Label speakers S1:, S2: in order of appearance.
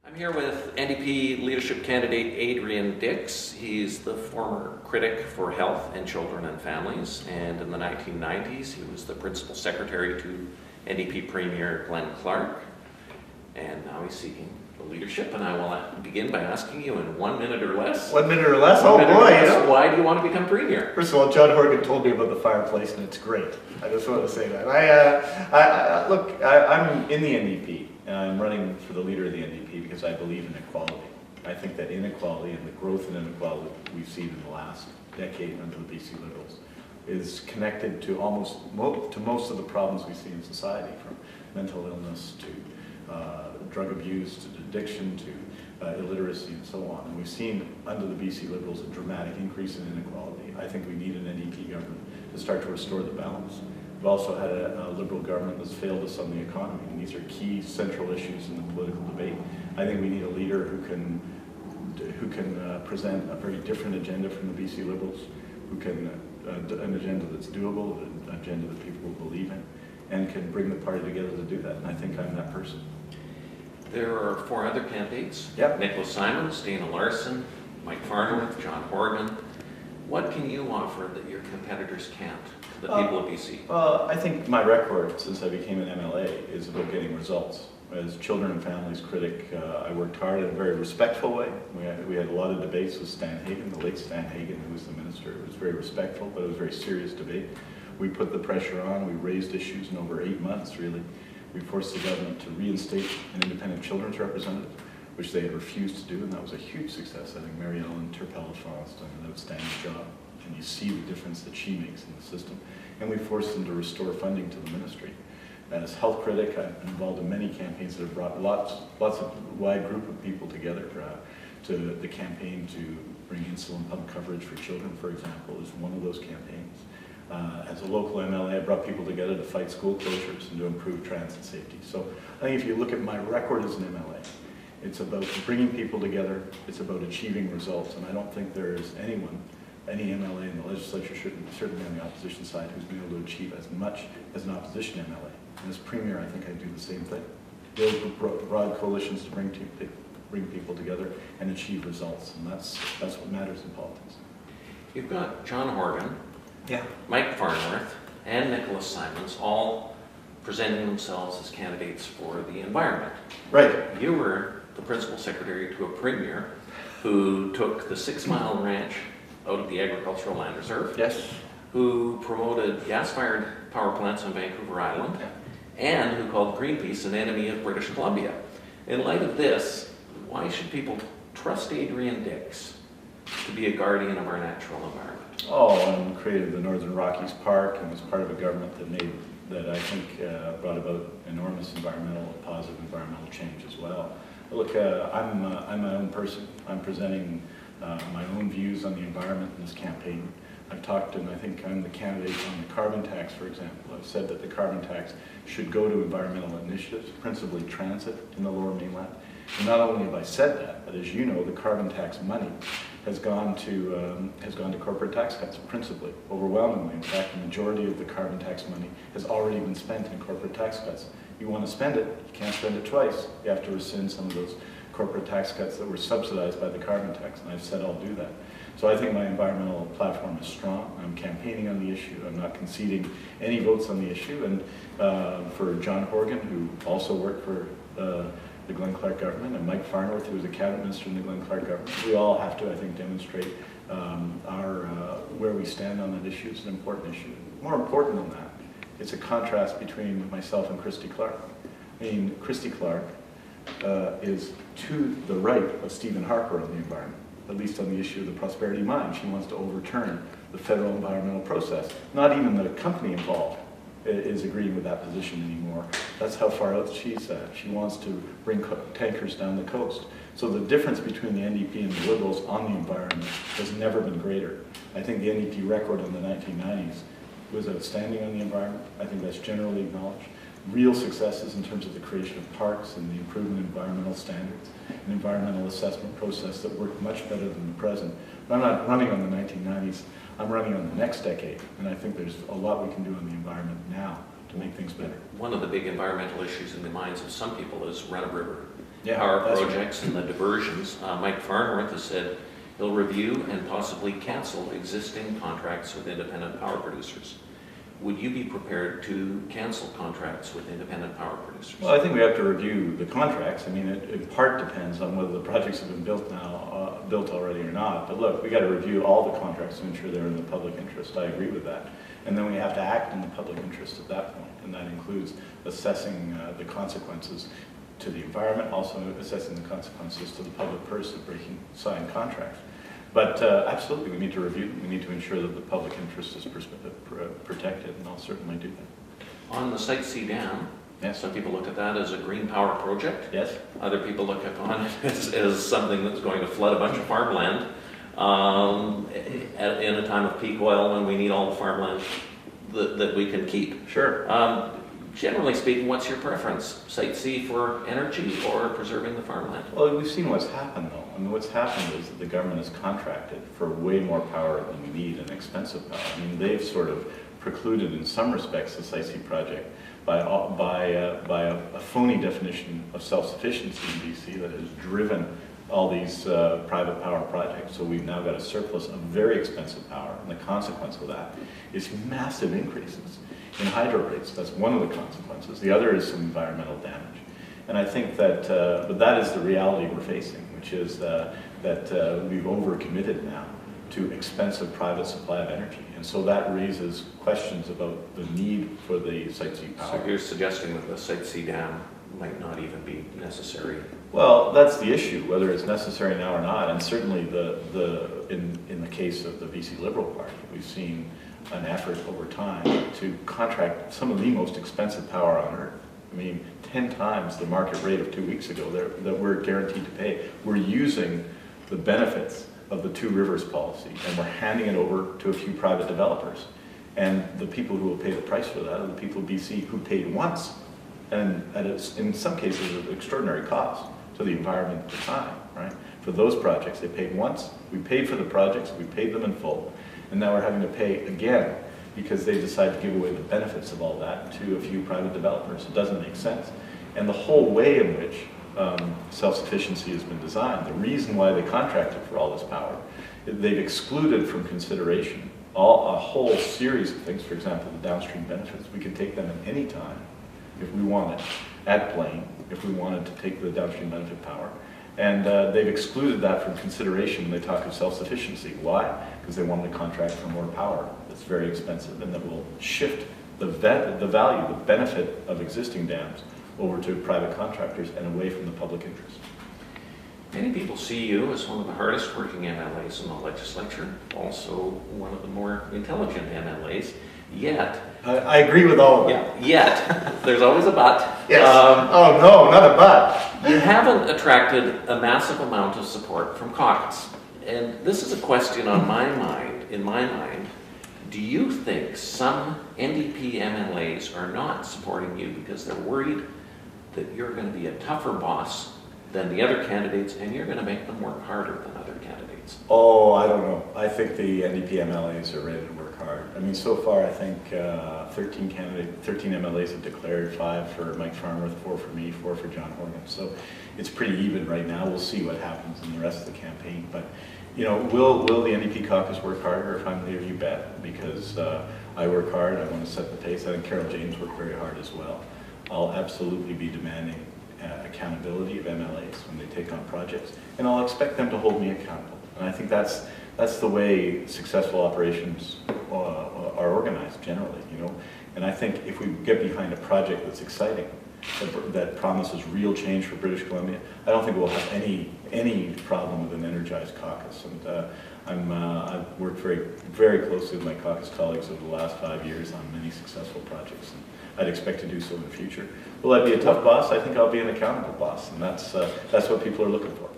S1: I'm here with NDP leadership candidate Adrian Dix. He's the former critic for health and children and families, and in the 1990s he was the principal secretary to NDP Premier Glenn Clark, and now he's seeking the leadership. And I will begin by asking you in 1 minute or less.
S2: 1 minute or less?
S1: Oh boy,
S2: Yeah.
S1: why do you want to become Premier?
S2: First of all, John Horgan told me about the fireplace, and it's great. I just want to say that. I'm in the NDP, and I'm running for the leader of the NDP because I believe in equality. I think that inequality and the growth in inequality we've seen in the last decade under the BC Liberals is connected to most of the problems we see in society, from mental illness to drug abuse to addiction to illiteracy and so on. And we've seen under the BC Liberals a dramatic increase in inequality. I think we need an NDP government to start to restore the balance. We've also had a Liberal government that's failed us on the economy, and these are key central issues in the political debate. I think we need a leader who can present a very different agenda from the BC Liberals, who can an agenda that's doable, an agenda that people will believe in, and can bring the party together to do that. And I think I'm that person.
S1: There are 4 other candidates.
S2: Yep.
S1: Nicholas Simons, Dana Larson, Mike Farnworth, John Horgan. What can you offer that your competitors can't to the people of BC?
S2: Well, I think my record since I became an MLA is about getting results. As children and families critic, I worked hard in a very respectful way. We had a lot of debates with Stan Hagen, the late Stan Hagen, who was the minister. It was very respectful, but it was a very serious debate. We put the pressure on. We raised issues in over 8 months, really. We forced the government to reinstate an independent children's representative, which they had refused to do, and that was a huge success. I think Mary Ellen Turpel-Lafrance done an outstanding job, and you see the difference that she makes in the system. And we forced them to restore funding to the ministry. As health critic, I've been involved in many campaigns that have brought lots of wide group of people together. To the campaign to bring insulin pump coverage for children, for example, is one of those campaigns. As a local MLA, I brought people together to fight school closures and to improve transit safety. So I think if you look at my record as an MLA, it's about bringing people together, it's about achieving results, and I don't think there is any MLA in the legislature, certainly on the opposition side, who's been able to achieve as much as an opposition MLA. And as Premier, I think I do the same thing. Build broad coalitions to bring people together and achieve results, and that's what matters in politics.
S1: You've got John Horgan,
S2: Yeah.
S1: Mike Farnworth, and Nicholas Simons all presenting themselves as candidates for the environment.
S2: Right.
S1: You were the principal secretary to a premier who took the 6 Mile Ranch out of the agricultural land reserve,
S2: Yes.
S1: who promoted gas-fired power plants on Vancouver Island, and who called Greenpeace an enemy of British Columbia. In light of this, why should people trust Adrian Dix to be a guardian of our natural environment?
S2: Oh, and created the Northern Rockies Park and was part of a government that I think brought about enormous positive environmental change as well. Look, I'm my own person. I'm presenting my own views on the environment in this campaign. I've talked, and I think I'm the candidate on the carbon tax, for example. I've said that the carbon tax should go to environmental initiatives, principally transit in the Lower Mainland. And not only have I said that, but as you know, the carbon tax money has gone to corporate tax cuts, principally, overwhelmingly. In fact, the majority of the carbon tax money has already been spent in corporate tax cuts. You want to spend it, you can't spend it twice. You have to rescind some of those corporate tax cuts that were subsidized by the carbon tax, and I've said I'll do that. So I think my environmental platform is strong. I'm campaigning on the issue. I'm not conceding any votes on the issue. And for John Horgan, who also worked for the Glenn Clark government, and Mike Farnworth, who was a cabinet minister in the Glenn Clark government, we all have to, I think, demonstrate where we stand on that issue. It's an important issue. More important than that, it's a contrast between myself and Christy Clark. I mean, Christy Clark is to the right of Stephen Harper on the environment, at least on the issue of the prosperity mine. She wants to overturn the federal environmental process. Not even the company involved is agreeing with that position anymore. That's how far out she's at. She wants to bring tankers down the coast. So the difference between the NDP and the Liberals on the environment has never been greater. I think the NDP record in the 1990s was outstanding on the environment. I think that's generally acknowledged. Real successes in terms of the creation of parks and the improvement in environmental standards, an environmental assessment process that worked much better than the present. But I'm not running on the 1990s. I'm running on the next decade, and I think there's a lot we can do on the environment now to make things better.
S1: One of the big environmental issues in the minds of some people is run-of-river
S2: Yeah,
S1: power
S2: that's right.
S1: projects and the diversions. Mike Farnworth has said he'll review and possibly cancel existing contracts with independent power producers. Would you be prepared to cancel contracts with independent power producers?
S2: Well, I think we have to review the contracts. I mean, it in part depends on whether the projects have been built now, built already or not. But look, we got to review all the contracts to ensure they're in the public interest. I agree with that. And then we have to act in the public interest at that point. And that includes assessing the consequences to the environment, also assessing the consequences to the public purse of breaking signed contracts. But absolutely, we need to review them. We need to ensure that the public interest is protected, and I'll certainly do that.
S1: On the Site C Dam,
S2: Yes.
S1: some people look at that as a green power project.
S2: Yes.
S1: Other people look upon it as something that's going to flood a bunch of farmland in a time of peak oil when we need all the farmland that we can keep.
S2: Sure.
S1: Generally speaking, what's your preference? Site C for energy or preserving the farmland?
S2: Well, we've seen what's happened, though. I mean, what's happened is that the government has contracted for way more power than we need, and expensive power. I mean, they've sort of precluded, in some respects, the Site C project by a phony definition of self-sufficiency in BC that has driven all these private power projects. So we've now got a surplus of very expensive power, and the consequence of that is massive increases in hydro rates. That's one of the consequences. The other is some environmental damage. And I think that, but that is the reality we're facing, which is that we've overcommitted now to expensive private supply of energy. And so that raises questions about the need for the Site C power.
S1: So you're suggesting that the Site C Dam might not even be necessary?
S2: Well, that's the issue, whether it's necessary now or not. And certainly in the case of the BC Liberal Party, we've seen an effort over time to contract some of the most expensive power on earth. I mean, 10 times the market rate of 2 weeks ago that we're guaranteed to pay. We're using the benefits of the Two Rivers policy, and we're handing it over to a few private developers. And the people who will pay the price for that are the people of BC who paid once, and in some cases at extraordinary cost to the environment at the time, right? For those projects, they paid once. We paid for the projects, we paid them in full, and now we're having to pay again because they decided to give away the benefits of all that to a few private developers. It doesn't make sense. And the whole way in which self-sufficiency has been designed, the reason why they contracted for all this power, they've excluded from consideration a whole series of things. For example, the downstream benefits. We can take them at any time if we wanted, at Blaine, if we wanted to take the downstream benefit power. And they've excluded that from consideration when they talk of self-sufficiency. Why? Because they wanted to contract for more power that's very expensive and that will shift the value, the benefit of existing dams over to private contractors and away from the public interest.
S1: Many people see you as one of the hardest working MLAs in the legislature, also one of the more intelligent MLAs, yet...
S2: I agree with all of that.
S1: Yet, there's always a but.
S2: Yes. Oh no, not a but.
S1: You haven't attracted a massive amount of support from caucus. And this is a question on my mind, in my mind. Do you think some NDP MLAs are not supporting you because they're worried that you're going to be a tougher boss than the other candidates and you're going to make them work harder than other candidates?
S2: Oh, I don't know. I think the NDP MLAs are ready to work hard. I mean, so far I think 13 MLAs have declared, 5 for Mike Farnworth, 4 for me, 4 for John Horgan. So it's pretty even right now. We'll see what happens in the rest of the campaign. But, you know, will the NDP caucus work harder if I'm leader? You bet. Because I work hard. I want to set the pace. I think Carol James worked very hard as well. I'll absolutely be demanding accountability of MLAs when they take on projects, and I'll expect them to hold me accountable. And I think that's the way successful operations are organized generally, you know. And I think if we get behind a project that's exciting, that promises real change for British Columbia, I don't think we'll have any problem with an energized caucus. And I've worked very, very closely with my caucus colleagues over the last 5 years on many successful projects. And I'd expect to do so in the future. Will I be a tough boss? I think I'll be an accountable boss, and that's what people are looking for.